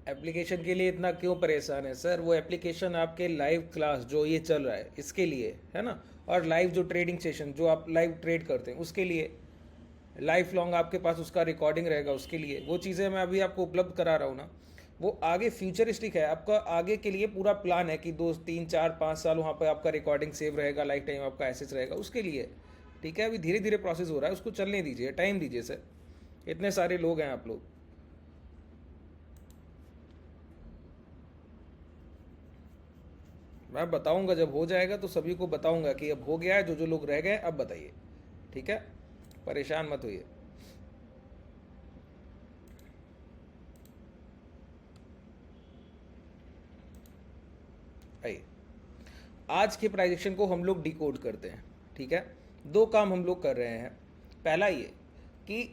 Application के लिए इतना क्यों परेशान है सर? वो एप्लीकेशन आपके लाइव क्लास जो ये चल रहा है इसके लिए है ना, और लाइव जो ट्रेडिंग सेशन जो आप लाइव ट्रेड करते हैं उसके लिए, लाइफ लॉन्ग आपके पास उसका रिकॉर्डिंग रहेगा उसके लिए। वो चीज़ें मैं अभी आपको उपलब्ध करा रहा हूँ ना, वो आगे फ्यूचरिस्टिक है, आपका आगे के लिए पूरा प्लान है कि 2 3 4 5 साल वहाँ पर आपका रिकॉर्डिंग सेव रहेगा, लाइफ टाइम आपका एसेस रहेगा उसके लिए। ठीक है, अभी धीरे धीरे प्रोसेस हो रहा है, उसको चलने दीजिए, टाइम दीजिए सर। इतने सारे लोग हैं आप लोग। मैं बताऊंगा जब हो जाएगा, तो सभी को बताऊंगा कि अब हो गया है, जो जो लोग रह गए अब बताइए। ठीक है, परेशान मत होइए। आइए, आज के प्राइजेक्शन को हम लोग डिकोड करते हैं। ठीक है, दो काम हम लोग कर रहे हैं। पहला ये कि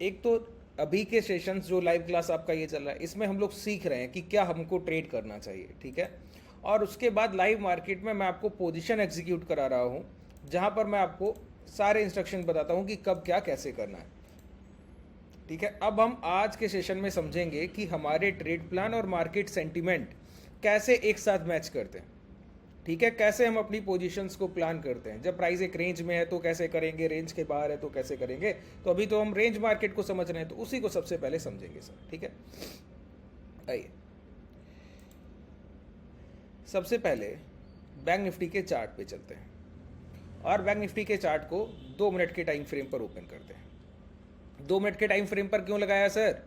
एक तो अभी के सेशंस जो लाइव क्लास आपका ये चल रहा है, इसमें हम लोग सीख रहे हैं कि क्या हमको ट्रेड करना चाहिए। ठीक है, और उसके बाद लाइव मार्केट में मैं आपको पोजीशन एग्जीक्यूट करा रहा हूँ, जहाँ पर मैं आपको सारे इंस्ट्रक्शन बताता हूँ कि कब क्या कैसे करना है। ठीक है, अब हम आज के सेशन में समझेंगे कि हमारे ट्रेड प्लान और मार्केट सेंटिमेंट कैसे एक साथ मैच करते हैं। ठीक है, कैसे हम अपनी पोजीशंस को प्लान करते हैं। जब प्राइस एक रेंज में है तो कैसे करेंगे, रेंज के बाहर है तो कैसे करेंगे। तो अभी तो हम रेंज मार्केट को समझ रहे हैं, तो उसी को सबसे पहले समझेंगे सर। ठीक है, आइए सबसे पहले बैंक निफ्टी के चार्ट पे चलते हैं, और बैंक निफ्टी के चार्ट को 2 मिनट के टाइम फ्रेम पर ओपन करते हैं। 2 मिनट के टाइम फ्रेम पर क्यों लगाया सर?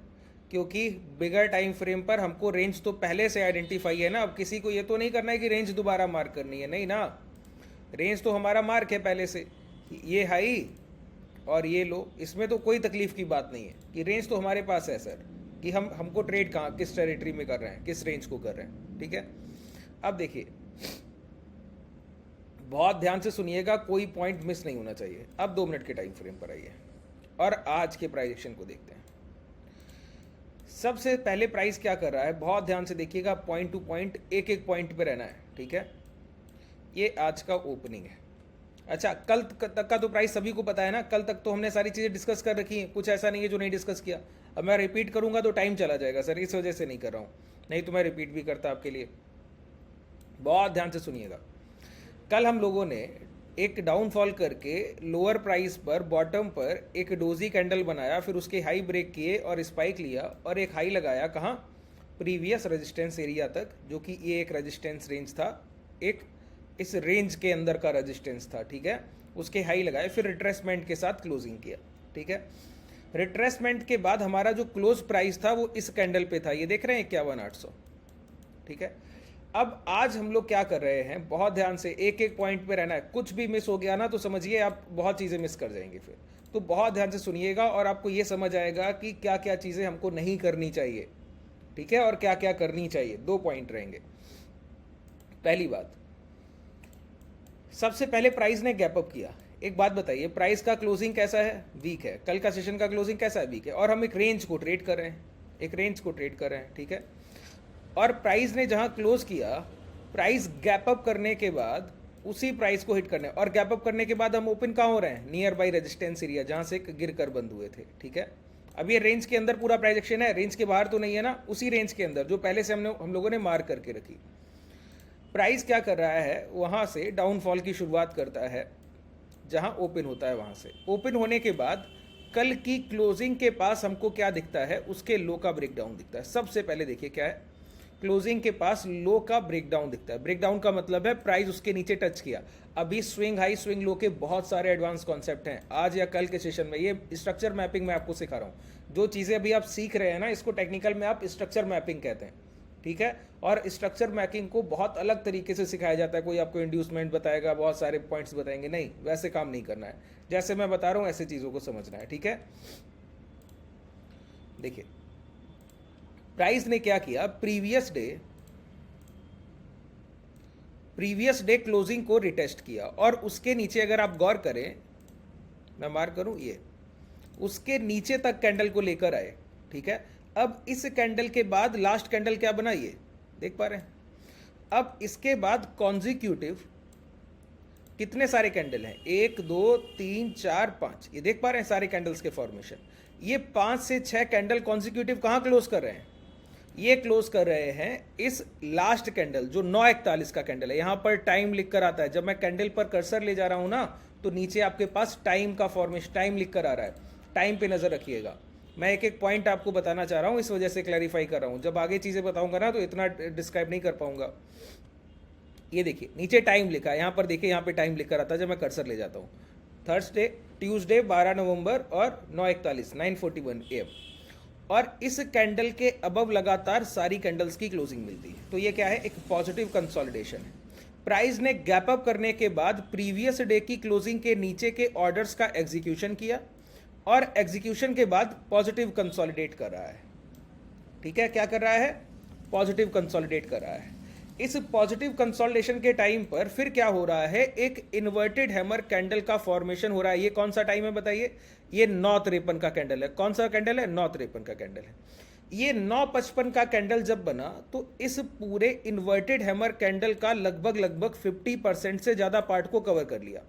क्योंकि बिगर टाइम फ्रेम पर हमको रेंज तो पहले से आइडेंटिफाई है ना। अब किसी को ये तो नहीं करना है कि रेंज दोबारा मार्क करनी है, नहीं ना। रेंज तो हमारा मार्क है पहले से, ये हाई और ये लो, इसमें तो कोई तकलीफ की बात नहीं है कि रेंज तो हमारे पास है सर, कि हमको ट्रेड कहाँ किस टेरिटरी में कर रहे हैं, किस रेंज को कर रहे हैं। ठीक है, अब देखिए बहुत ध्यान से सुनिएगा, कोई पॉइंट मिस नहीं होना चाहिए। अब 2 मिनट के टाइम फ्रेम पर आइए और आज के प्राइजेक्शन को देखते हैं। सबसे पहले प्राइस क्या कर रहा है, बहुत ध्यान से देखिएगा, पॉइंट टू पॉइंट एक एक पॉइंट पे रहना है। ठीक है, ये आज का ओपनिंग है। अच्छा, कल तक का तो प्राइस सभी को पता है ना, कल तक तो हमने सारी चीज़ें डिस्कस कर रखी हैं, कुछ ऐसा नहीं है जो नहीं डिस्कस किया। अब मैं रिपीट करूंगा तो टाइम चला जाएगा सर, इस वजह से नहीं कर रहा हूँ, नहीं तो मैं रिपीट भी करता आपके लिए। बहुत ध्यान से सुनिएगा, कल हम लोगों ने एक डाउनफॉल करके लोअर प्राइस पर बॉटम पर एक डोजी कैंडल बनाया, फिर उसके हाई ब्रेक किए और स्पाइक लिया और एक हाई लगाया कहाँ, प्रीवियस रेजिस्टेंस एरिया तक, जो कि ये एक रेजिस्टेंस रेंज था, एक इस रेंज के अंदर का रेजिस्टेंस था। ठीक है, उसके हाई लगाए, फिर रिट्रेसमेंट के साथ क्लोजिंग किया। ठीक है, रिट्रेसमेंट के बाद हमारा जो क्लोज प्राइस था वो इस कैंडल पे था, ये देख रहे हैं 51,800। ठीक है, अब आज हम लोग क्या कर रहे हैं, बहुत ध्यान से एक एक पॉइंट पे रहना है। कुछ भी मिस हो गया ना तो समझिए आप बहुत चीज़ें मिस कर जाएंगे फिर। तो बहुत ध्यान से सुनिएगा और आपको ये समझ आएगा कि क्या क्या चीज़ें हमको नहीं करनी चाहिए। ठीक है, और क्या क्या करनी चाहिए। 2 पॉइंट रहेंगे। पहली बात, सबसे पहले प्राइस ने गैप अप किया। एक बात बताइए, प्राइस का क्लोजिंग कैसा है, वीक है। कल का सेशन का क्लोजिंग कैसा है, वीक है। और हम एक रेंज को ट्रेड कर रहे हैं, एक रेंज को ट्रेड कर रहे हैं। ठीक है, और प्राइस ने जहां क्लोज किया, प्राइस गैप अप करने के बाद उसी प्राइस को हिट करने, और गैप अप करने के बाद हम ओपन कहाँ हो रहे हैं, नियर बाई रेजिस्टेंस एरिया, जहां से गिर कर बंद हुए थे। ठीक है, अब ये रेंज के अंदर पूरा प्राइजेक्शन है, रेंज के बाहर तो नहीं है ना, उसी रेंज के अंदर जो पहले से हम लोगों ने मार्क करके रखी। प्राइस क्या कर रहा है, वहां से डाउनफॉल की शुरुआत करता है, जहां ओपन होता है वहां से। ओपन होने के बाद कल की क्लोजिंग के पास हमको क्या दिखता है, उसके लो का ब्रेकडाउन दिखता है। सबसे पहले देखिए क्या है, क्लोजिंग के पास लो का ब्रेकडाउन दिखता है। ब्रेकडाउन का मतलब है प्राइस उसके नीचे टच किया। अभी स्विंग हाई स्विंग लो के बहुत सारे एडवांस कॉन्सेप्ट हैं आज या कल के सेशन में, ये स्ट्रक्चर मैपिंग मैं आपको सिखा रहा हूँ। जो चीज़ें अभी आप सीख रहे हैं ना, इसको टेक्निकल में आप स्ट्रक्चर मैपिंग कहते हैं। ठीक है, और स्ट्रक्चर मैपिंग को बहुत अलग तरीके से सिखाया जाता है। कोई आपको इंड्यूसमेंट बताएगा, बहुत सारे पॉइंट्स बताएंगे, नहीं, वैसे काम नहीं करना है। जैसे मैं बता रहा हूँ ऐसे चीज़ों को समझना है। ठीक है, देखिए प्राइस ने क्या किया, प्रीवियस डे क्लोजिंग को रिटेस्ट किया, और उसके नीचे अगर आप गौर करें, मैं मार्क करूं, ये उसके नीचे तक कैंडल को लेकर आए। ठीक है, अब इस कैंडल के बाद लास्ट कैंडल क्या बना, ये देख पा रहे हैं। अब इसके बाद कॉन्जिक्यूटिव कितने सारे कैंडल हैं, 1 2 3 4 5, ये देख पा रहे हैं सारे कैंडल्स के फॉर्मेशन। ये 5 से 6 कैंडल कॉन्जिक्यूटिव कहां क्लोज कर रहे हैं, ये क्लोज कर रहे हैं इस लास्ट कैंडल जो 9:41 का कैंडल है। यहां पर टाइम लिख कर आता है, जब मैं कैंडल पर कर्सर ले जा रहा हूं ना तो नीचे आपके पास टाइम का फॉर्मेशन, टाइम लिख कर आ रहा है। टाइम पे नजर रखिएगा, मैं एक एक पॉइंट आपको बताना चाह रहा हूं, इस वजह से क्लैरिफाई कर रहा हूं। जब आगे चीजें बताऊंगा ना तो इतना डिस्क्राइब नहीं कर पाऊंगा। ये देखिए नीचे टाइम लिखा है, यहां पर देखिए, यहां पे टाइम लिख कर आता है जब मैं कर्सर ले जाता हूँ। थर्सडे, ट्यूसडे 12 नवंबर और 9:41 9:41 AM। और इस कैंडल के अबव लगातार सारी कैंडल्स की क्लोजिंग मिलती है। तो ये क्या है, एक पॉजिटिव कंसोलिडेशन है। प्राइस ने गैप अप करने के बाद प्रीवियस डे की क्लोजिंग के नीचे के ऑर्डर्स का एग्जीक्यूशन किया और एग्जीक्यूशन के बाद पॉजिटिव कंसोलिडेट कर रहा है। ठीक है, क्या कर रहा है, पॉजिटिव कंसोलिडेट कर रहा है। इस पॉजिटिव कंसोलिडेशन के टाइम पर फिर क्या हो रहा है, एक इन्वर्टेड हैमर कैंडल का फॉर्मेशन हो रहा है। ये कौन सा टाइम है बताइए, ये 9:53 का कैंडल है। कौन सा कैंडल है, 9:53 का कैंडल है। ये 9:55 का कैंडल जब बना तो इस पूरे इन्वर्टेड हैमर कैंडल का लगभग 50% से ज्यादा पार्ट को कवर कर लिया।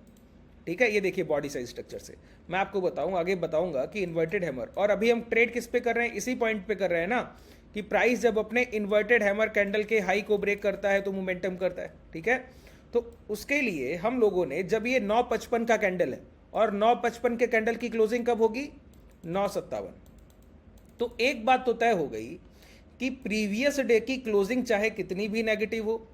ठीक है, ये देखिए बॉडी साइज स्ट्रक्चर से मैं आपको बताऊं, आगे बताऊंगा कि इन्वर्टेड हैमर। और अभी हम ट्रेड किस पे कर रहे हैं, इसी पॉइंट पे कर रहे हैं ना कि प्राइस जब अपने इन्वर्टेड हैमर कैंडल के हाई को ब्रेक करता है तो मोमेंटम करता है। ठीक है, तो उसके लिए हम लोगों ने, जब ये 9:55 का कैंडल है और 9:55 के कैंडल की क्लोजिंग कब होगी, 9:57, तो एक बात तो तय हो गई कि प्रीवियस डे की क्लोजिंग चाहे कितनी भी नेगेटिव हो,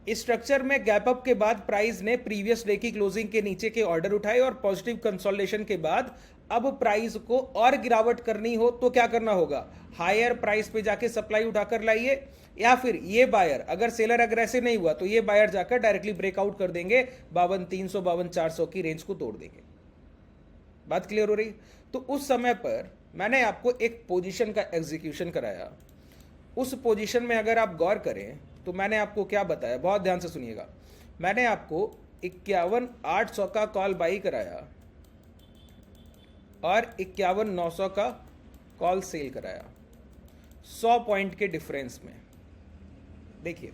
इस स्ट्रक्चर में गैप अप के बाद प्राइस ने प्रीवियस डे की क्लोजिंग के नीचे के ऑर्डर उठाए और पॉजिटिव कंसोलिडेशन के बाद अब प्राइस को और गिरावट करनी हो तो क्या करना होगा, हायर प्राइस पे जाके सप्लाई उठाकर लाइए, या फिर ये बायर, अगर सेलर अग्रेसिव नहीं हुआ तो ये बायर जाकर डायरेक्टली ब्रेकआउट कर देंगे, 52,300 52,400 की रेंज को तोड़ देंगे। बात क्लियर हो रही। तो उस समय पर मैंने आपको एक पोजीशन का एग्जीक्यूशन कराया। उस पोजीशन में अगर आप गौर करें तो मैंने आपको क्या बताया, बहुत ध्यान से सुनिएगा। मैंने आपको 51,800 का कॉल बाई कराया और 51,900 का कॉल सेल कराया, 100 पॉइंट के डिफरेंस में। देखिए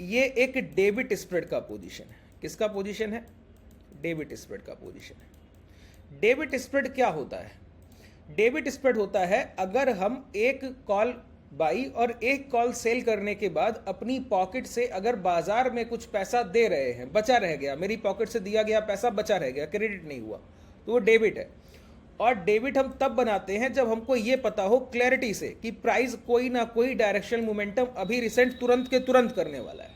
ये एक डेबिट स्प्रेड का पोजीशन है। किसका पोजीशन है, डेबिट स्प्रेड का पोजीशन है। डेबिट स्प्रेड क्या होता है, डेबिट स्प्रेड होता है अगर हम एक कॉल बाई और एक कॉल सेल करने के बाद अपनी पॉकेट से अगर बाजार में कुछ पैसा दे रहे हैं, बचा रह गया, मेरी पॉकेट से दिया गया पैसा बचा रह गया, क्रेडिट नहीं हुआ, तो वो डेबिट है। और डेबिट हम तब बनाते हैं जब हमको ये पता हो क्लैरिटी से कि प्राइस कोई ना कोई डायरेक्शनल मोमेंटम अभी रिसेंट तुरंत के तुरंत करने वाला है।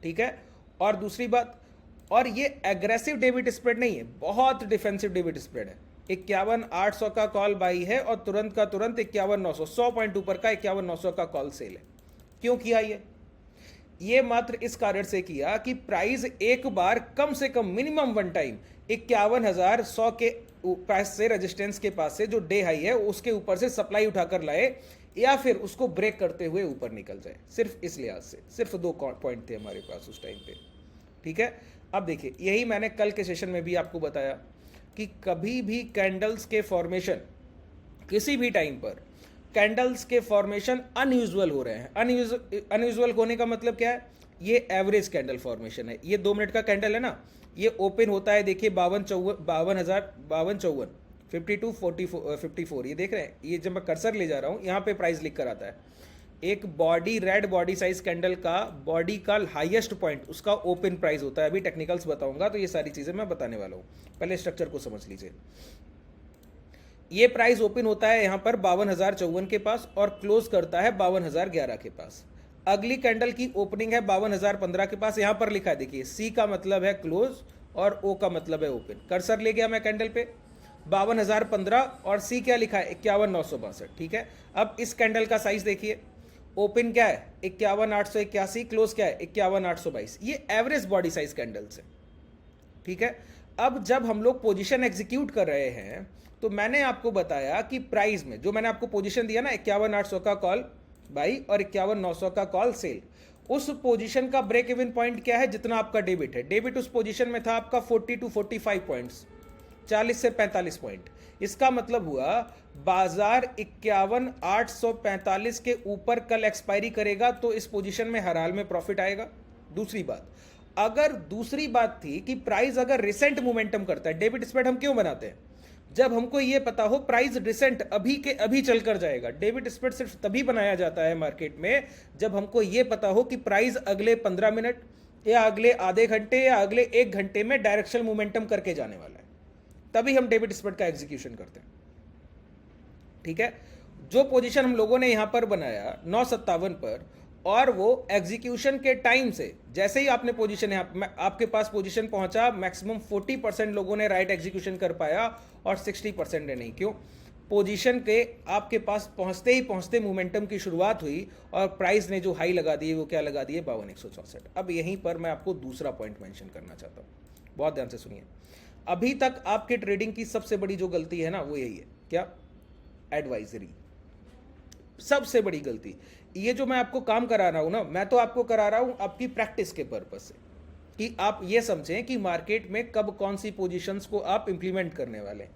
ठीक है, और दूसरी बात, और ये एग्रेसिव डेबिट स्प्रेड नहीं है, बहुत डिफेंसिव डेबिट स्प्रेड है। 51,800 का कॉल बाई है और तुरंत का तुरंत 51,900, 100 पॉइंट ऊपर का 51,900 का कॉल सेल है। क्यों किया ये मात्र इस कारण से किया कि प्राइस एक बार कम से कम मिनिमम वन टाइम 51,100 के प्राइस से, रेजिस्टेंस के पास से जो डे हाई है उसके ऊपर से सप्लाई उठाकर लाए या फिर उसको ब्रेक करते हुए ऊपर निकल जाए। सिर्फ इस लिहाज से, सिर्फ 2 पॉइंट थे हमारे पास उस टाइम पे। ठीक है, अब देखिए यही मैंने कल के सेशन में भी आपको बताया कि कभी भी कैंडल्स के फॉर्मेशन, किसी भी टाइम पर कैंडल्स के फॉर्मेशन अनयूजुअल हो रहे हैं। अनयूजुअल होने का मतलब क्या है, ये एवरेज कैंडल फॉर्मेशन है। ये 2 मिनट का कैंडल है ना, ये ओपन होता है, देखिए 52,54 52,44 ये देख रहे हैं। ये जब मैं कर्सर ले जा रहा हूँ यहाँ पे प्राइस लिख कर आता है। एक body, red body size candle का बॉडी का हाईएस्ट पॉइंट उसका ओपन प्राइस होता है। अभी टेक्निकल्स बताऊंगा तो ये सारी चीजें मैं बताने वाला हूँ, पहले स्ट्रक्चर को समझ लीजिए। ये प्राइस ओपन होता है यहाँ पर 52,054 के पास और क्लोज करता है 52,011 के पास। अगली कैंडल की ओपनिंग है 52,015 के पास, यहाँ पर लिखा है देखिए, सी का मतलब है क्लोज और ओ का मतलब है ओपन। कर्सर ले गया मैं कैंडल पे, 52,015 और सी क्या लिखा है 51,962। ठीक है, अब इस कैंडल का साइज देखिए, ओपन क्या है 51,881, क्लोज क्या है 51,822। ये एवरेज बॉडी साइज कैंडल्स है। ठीक है, अब जब हम लोग पोजीशन एग्जीक्यूट कर रहे हैं तो मैंने आपको बताया कि प्राइस में जो मैंने आपको पोजीशन दिया ना, 51,800 का कॉल बाई और 51,900 का कॉल सेल, उस पोजीशन का ब्रेक इवन पॉइंट क्या है, जितना आपका डेबिट है। डेबिट उस पोजीशन में था आपका 40 to 45 पॉइंट्स, 40 से 45 पॉइंट। इसका मतलब हुआ बाजार 51,845 के ऊपर कल एक्सपायरी करेगा तो इस पोजीशन में हर हाल में प्रॉफिट आएगा। दूसरी बात थी कि प्राइस अगर रिसेंट मोमेंटम करता है, डेबिट स्प्रेड हम क्यों बनाते हैं, जब हमको ये पता हो प्राइस डिसेंट अभी के अभी चलकर जाएगा। डेबिट स्प्रेड सिर्फ तभी बनाया जाता है मार्केट में जब हमको ये पता हो कि प्राइस अगले 15 मिनट या अगले आधे घंटे या अगले 1 घंटे में डायरेक्शनल मोमेंटम करके जाने वाला है, तभी हम डेबिट स्प्रेड का एग्जीक्यूशन करते हैं। ठीक है, जो पोजीशन हम लोगों ने यहां पर बनाया 957 पर, और वो एग्जीक्यूशन के टाइम से जैसे ही आपने पोजीशन आपके पास पोजीशन पहुंचा, मैक्सिमम 40% लोगों ने राइट एग्जीक्यूशन कर पाया और 60% ने नहीं। क्यों? पोजीशन के आपके पास पहुंचते ही पहुंचते मोमेंटम की शुरुआत हुई और प्राइस ने जो हाई लगा दिए वो क्या लगा दिए, 52,164। अब यहीं पर मैं आपको दूसरा पॉइंट मेंशन करना चाहता हूं, बहुत ध्यान से सुनिए। अभी तक आपके ट्रेडिंग की सबसे बड़ी जो गलती है ना वो यही है, क्या? एडवाइजरी। सबसे बड़ी गलती ये जो मैं आपको काम करा रहा हूं ना, मैं तो आपको करा रहा हूं आपकी प्रैक्टिस के पर्पस से, कि आप ये समझें कि मार्केट में कब कौन सी पोजीशंस को आप इंप्लीमेंट करने वाले हैं।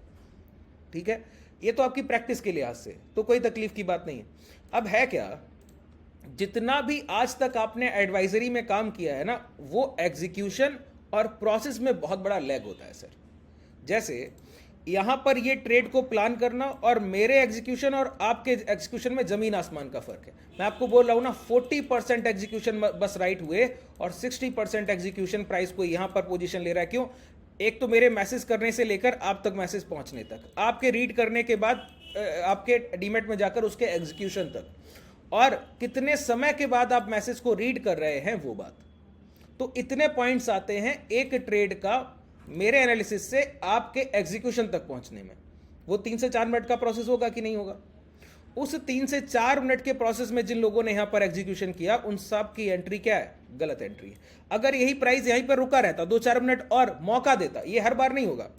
ठीक है, ये तो आपकी प्रैक्टिस के लिहाज से तो कोई तकलीफ की बात नहीं है। अब है क्या, जितना भी आज तक आपने एडवाइजरी में काम किया है ना, वो एग्जीक्यूशन और प्रोसेस में बहुत बड़ा लैग होता है सर। जैसे यहां पर ये ट्रेड को प्लान करना और मेरे एग्जीक्यूशन और आपके एग्जीक्यूशन में जमीन आसमान का फर्क है। मैं आपको बोल रहा हूं ना, 40% एग्जीक्यूशन बस राइट हुए और 60% एग्जीक्यूशन प्राइस को यहां पर पोजीशन ले रहा है। क्यों? एक तो मेरे मैसेज करने से लेकर आप तक मैसेज पहुंचने तक, आपके रीड करने के बाद आपके डीमेट में जाकर उसके एग्जीक्यूशन तक, और कितने समय के बाद आप मैसेज को रीड कर रहे हैं वो बात। तो इतने पॉइंट्स आते हैं एक ट्रेड का मेरे एनालिसिस से आपके एग्जीक्यूशन तक पहुंचने में। वो 3 से 4 मिनट का प्रोसेस होगा कि नहीं होगा? उस 3 से 4 मिनट के प्रोसेस में जिन लोगों ने यहां पर एग्जीक्यूशन किया उन सब की एंट्री क्या है? गलत एंट्री है। अगर यही प्राइस यहीं पर रुका रहता, 2-4 मिनट और मौका देता, ये हर बार नहीं होगा,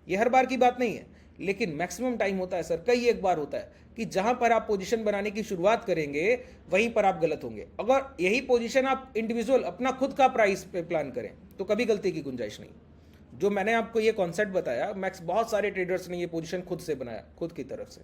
ये हर बार की बात नहीं है, लेकिन मैक्सिमम टाइम होता है सर, कई एक बार होता है कि जहां पर आप पोजीशन बनाने की शुरुआत करेंगे वहीं पर आप गलत होंगे। अगर यही पोजीशन आप इंडिविजुअल अपना खुद का प्राइस पे प्लान करें तो कभी गलती की गुंजाइश नहीं। जो मैंने आपको ये कॉन्सेप्ट बताया, मैक्स बहुत सारे ट्रेडर्स ने ये पोजीशन खुद से बनाया, खुद की तरफ से,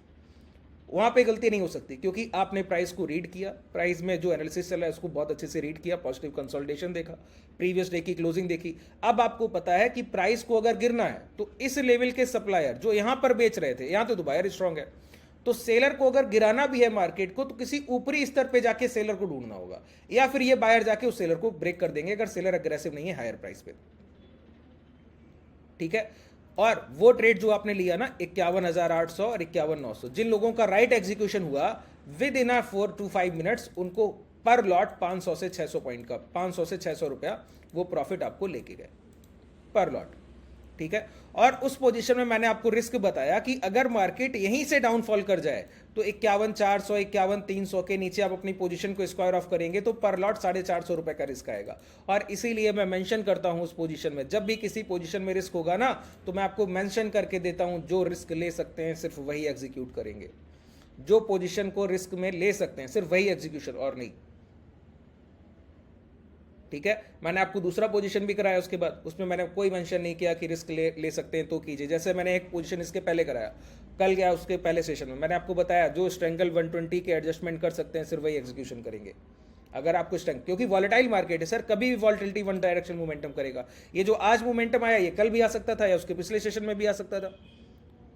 वहां पे गलती नहीं हो सकती क्योंकि आपने प्राइस को रीड किया, प्राइस में जो एनालिसिस चला है उसको बहुत अच्छे से रीड किया, पॉजिटिव कंसोलिडेशन देखा, प्रीवियस डे की क्लोजिंग देखी। अब आपको पता है कि प्राइस को अगर गिरना है तो इस लेवल के सप्लायर जो यहां पर बेच रहे थे, यहां तो बायर स्ट्रांग है, तो सेलर को अगर गिराना भी है मार्केट को तो किसी ऊपरी स्तर पे जाके सेलर को ढूंढना होगा, या फिर ये बायर जाके उस सेलर को ब्रेक कर देंगे अगर सेलर अग्रेसिव नहीं है हायर प्राइस पे। ठीक है, और वो ट्रेड जो आपने लिया ना 51,800 और 51,900, जिन लोगों का राइट एग्जीक्यूशन हुआ विद इन 4 to 5 मिनट्स, उनको पर लॉट 500 से 600 पॉइंट का, 500 से 600 रुपया वो प्रॉफिट आपको लेके गए पर लॉट। ठीक है, और उस पोजीशन में मैंने आपको रिस्क बताया कि अगर मार्केट यहीं से डाउनफॉल कर जाए तो 51,400 51,300 के नीचे आप अपनी पोजीशन को स्क्वायर ऑफ करेंगे तो पर लॉट 450 रुपए का रिस्क आएगा। और इसीलिए मैं मेंशन करता हूं उस पोजीशन में, जब भी किसी पोजीशन में रिस्क होगा ना तो मैं आपको मेंशन करके देता हूं जो रिस्क ले सकते हैं सिर्फ वही एग्जीक्यूट करेंगे, जो पोजीशन को रिस्क में ले सकते हैं सिर्फ वही एग्जीक्यूशन और नहीं। ठीक है, मैंने आपको दूसरा पोजीशन भी कराया उसके बाद, उसमें मैंने कोई मेंशन नहीं किया कि रिस्क ले सकते हैं तो कीजिए। जैसे मैंने एक पोजीशन इसके पहले कराया, कल गया उसके पहले सेशन में मैंने आपको बताया जो स्ट्रेंगल 120 के एडजस्टमेंट कर सकते हैं सिर्फ वही एग्जीक्यूशन करेंगे। अगर आपको स्ट्रेंग, क्योंकि वॉलेटाइल मार्केट है सर, कभी भी वॉलेटिलिटी वन डायरेक्शन मोमेंटम करेगा। ये जो आज मोमेंटम आया ये कल भी आ सकता था या उसके पिछले सेशन में भी आ सकता था।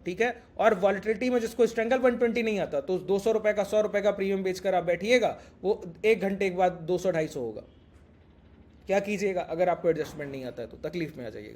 ठीक है, और वॉलेटिलिटी में जिसको स्ट्रेंगल 120 नहीं आता तो 200 रुपए का 100 रुपए का प्रीमियम बेचकर आप बैठिएगा, वो 1 घंटे के बाद 200-250 होगा। क्या कीजिएगा? अगर आपको एडजस्टमेंट नहीं आता है तो तकलीफ में आ जाइएगा।